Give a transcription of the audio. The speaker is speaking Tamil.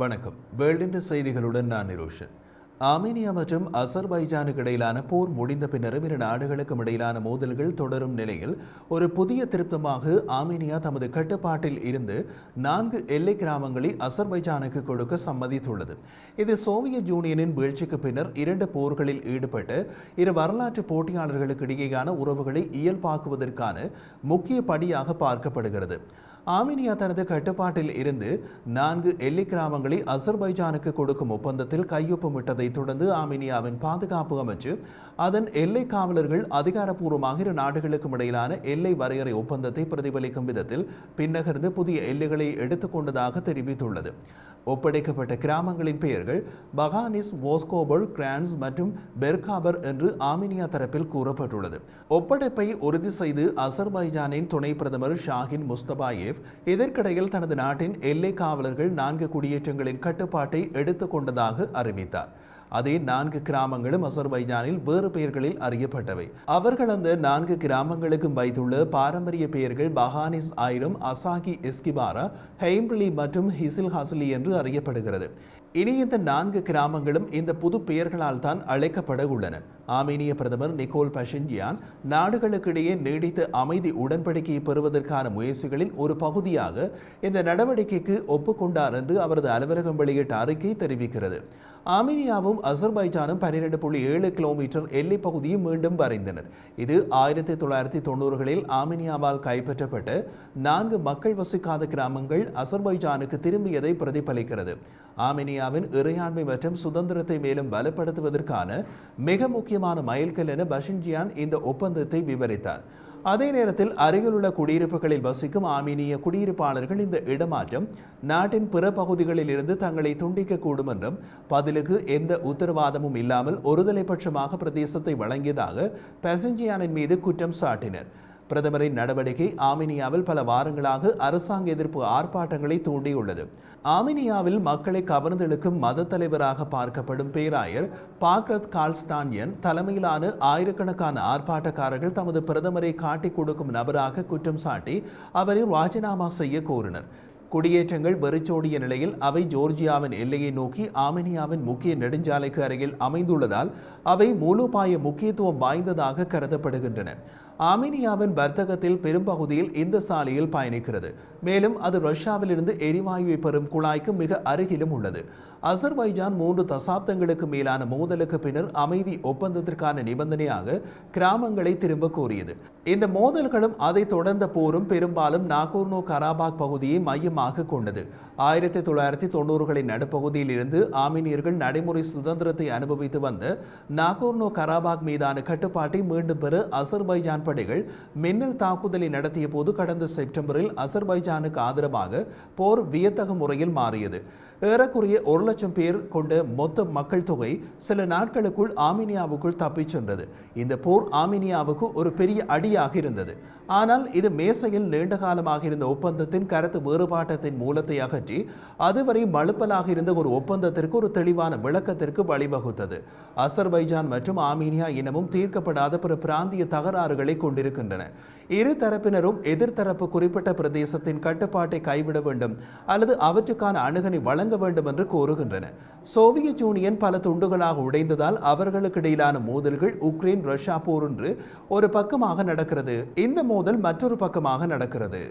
வணக்கம். வேர்ல்ட் செய்திகளுடன் நான் நிரோஷன். ஆர்மீனியா மற்றும் அசர்பைஜானுக்கு இடையிலான போர் முடிந்த பின்னரும் இரு நாடுகளுக்கும் இடையிலான மோதல்கள் தொடரும் நிலையில் ஒரு புதிய திருத்தமாக ஆர்மீனியா தமது கட்டுப்பாட்டில் இருந்து 4 எல்லை கிராமங்களை அசர்பைஜானுக்கு கொடுக்க சம்மதித்துள்ளது. இது சோவியத் யூனியனின் வீழ்ச்சிக்கு பின்னர் 2 போர்களில் ஈடுபட்ட இரு வரலாற்று போட்டியாளர்களுக்கு இடையேயான உறவுகளை இயல்பாக்குவதற்கான முக்கிய படியாக பார்க்கப்படுகிறது. ஆர்மீனியா தனது கட்டுப்பாட்டில் இருந்து 4 எல்லை கிராமங்களை அசர்பைஜானுக்கு கொடுக்கும் ஒப்பந்தத்தில் கையொப்பமிட்டதைத் தொடர்ந்து ஆர்மீனியாவின் பாதுகாப்பு அமைச்சு அதன் எல்லை காவலர்கள் அதிகாரப்பூர்வமாக இரு நாடுகளுக்கும் இடையிலான எல்லை வரையறை ஒப்பந்தத்தை பிரதிபலிக்கும் விதத்தில் பின்னகர்ந்து புதிய எல்லைகளை எடுத்துக்கொண்டதாக தெரிவித்துள்ளது. ஒப்படைக்கப்பட்ட கிராமங்களின் பெயர்கள் பகானிஸ், வோஸ்கோபர், கிரான்ஸ் மற்றும் பெர்காபர் என்று ஆர்மீனியா தரப்பில் கூறப்பட்டுள்ளது. ஒப்படைப்பை உறுதி செய்து அசர்பைஜானின் துணை பிரதமர் ஷாஹின் முஸ்தபாயேவ் இதற்கிடையில் தனது நாட்டின் எல்லை காவலர்கள் 4 குடியேற்றங்களின் கட்டுப்பாட்டை எடுத்துக்கொண்டதாக அறிவித்தார். அதே 4 கிராமங்களும் அசர்பைஜானில் வேறு பெயர்களில் அறியப்பட்டவை. அவர்கள் அந்த 4 கிராமங்களுக்கும் வைத்துள்ள பாரம்பரிய பெயர்கள் பகானிஸ் ஆயிரம், அசாகி எஸ்கிபாரா, ஹெய்ம்லி மற்றும் ஹிசில் ஹாஸ்லி என்று அறியப்படுகிறது. இனி இந்த 4 கிராமங்களும் இந்த புது பெயர்களால் தான் அழைக்கப்பட உள்ளன. ஆர்மீனிய பிரதமர் நிக்கோல் பஷின்யான் நாடுகளுக்கிடையே நீடித்த அமைதி உடன்படிக்கையை பெறுவதற்கான முயற்சிகளின் ஒரு பகுதியாக இந்த நடவடிக்கைக்கு ஒப்புக்கொண்டார் என்று அவரது அலுவலகம் வெளியிட்ட அறிக்கை தெரிவிக்கிறது. ஆர்மீனியாவும் அசர்பைஜானும் 12.7 கிலோமீட்டர் எல்லை பகுதியை மீண்டும் வரைந்தனர். இது 1990களில் ஆர்மீனியாவால் கைப்பற்றப்பட்ட 4 மக்கள் வசிக்காத கிராமங்கள் அசர்பைஜானுக்கு திரும்பியதை பிரதிபலிக்கிறது. ஆர்மீனியாவின் இறையாண்மை மற்றும் சுதந்திரத்தை மேலும் பலப்படுத்துவதற்கான மிக முக்கியமான மைல்கல் என பஷின்ஜியான் இந்த ஒப்பந்தத்தை விவரித்தார். அதே நேரத்தில் அருகிலுள்ள குடியிருப்புகளில் வசிக்கும் ஆர்மீனிய குடியிருப்பாளர்கள் இந்த இடமாற்றம் நாட்டின் பிற பகுதிகளில் இருந்து தங்களை துண்டிக்கக்கூடும் என்றும் பதிலுக்கு எந்த உத்தரவாதமும் இல்லாமல் ஒருதலைபட்சமாக பிரதேசத்தை வழங்கியதாக பஷின்ஜியானின் மீது குற்றம் சாட்டினர். பிரதமரின் நடவடிக்கை ஆர்மீனியாவில் பல வாரங்களாக அரசாங்க எதிர்ப்பு ஆர்ப்பாட்டங்களை தூண்டியுள்ளது. ஆர்மீனியாவில் மக்களை கவர்ந்தெழுக்கும் மத தலைவராக பார்க்கப்படும் பேராயர் பாக்ரத் கால்ஸ்டான்யன் தலைமையிலான ஆயிரக்கணக்கான ஆர்ப்பாட்டக்காரர்கள் தமது பிரதமரை காட்டிக் கொடுக்கும் நபராக குற்றம் சாட்டி அவரை ராஜினாமா செய்ய கோரினர். குடியேற்றங்கள் வெறிச்சோடிய நிலையில் அவை ஜோர்ஜியாவின் எல்லையை நோக்கி ஆர்மீனியாவின் முக்கிய நெடுஞ்சாலைக்கு அருகில் அமைந்துள்ளதால் அவை மூலோபாய முக்கியத்துவம் வாய்ந்ததாக கருதப்படுகின்றன. ஆர்மீனியாவின் வர்த்தகத்தில் பெரும்பகுதியில் இந்த சாலையில் பயணிக்கிறது. மேலும் அது ரஷ்யாவிலிருந்து எரிவாயுவை பெறும் குழாய்க்கு மிக அருகிலும் உள்ளது. அசர்பைஜான் 3 தசாப்தங்களுக்கு மேலான மோதலுக்கு பின்னர் அமைதி ஒப்பந்தத்திற்கான நிபந்தனையாக கிராமங்களை திரும்ப கோரியது. இந்த மோதல்களும் அதை தொடர்ந்த போரும் பெரும்பாலும் நாகோர்னோ கராபாக் பகுதியை மையமாக கொண்டது. 1990களின் நடுப்பகுதியில் இருந்து ஆர்மீனியர்கள் நடைமுறை சுதந்திரத்தை அனுபவித்து வந்த நாகோர்னோ கராபாக் மீதான கட்டுப்பாட்டை மீண்டும் பெற அசர்பைஜான் படைகள் மின்னல் தாக்குதலை நடத்திய போது கடந்த செப்டம்பரில் அசர்பைஜானுக்கு ஆதரவாக போர் வியத்தகு முறையில் மாறியது. ஏறக்குறைய 1 லட்சம் பேர் கொண்ட மொத்த மக்கள் தொகை சில நாட்களுக்குள் ஆர்மீனியாவுக்குள் தப்பிச் சென்றது. இந்த போர் ஆர்மீனியாவுக்கு ஒரு பெரிய அடியாக இருந்தது. ஆனால் இது மேசையில் நீண்ட காலமாக இருந்த ஒப்பந்தத்தின் கருத்து வேறுபாட்டத்தின் மூலத்தை அகற்றி அதுவரை மழுப்பலாக இருந்த ஒரு ஒப்பந்தத்திற்கு ஒரு தெளிவான விளக்கத்திற்கு வழிவகுத்தது. அசர்பைஜான் மற்றும் ஆர்மீனியா இனமும் தீர்க்கப்படாத பிற பிராந்திய தகராறுகளை கொண்டிருக்கின்றன. இரு தரப்பினரும் எதிர்த்தரப்பு குறிப்பிட்ட பிரதேசத்தின் கட்டுப்பாட்டை கைவிட வேண்டும் அல்லது அவற்றுக்கான அணுகலை வழங்க வேண்டும் என்று கோருகின்றன. சோவியத் யூனியன் பல துண்டுகளாக உடைந்ததால் அவர்களுக்கு இடையிலான மோதல்கள் உக்ரைன் ரஷ்யா போர் என்று ஒரு பக்கமாக நடக்கிறது. இந்த மோதல் மற்றொரு பக்கமாக நடக்கிறது.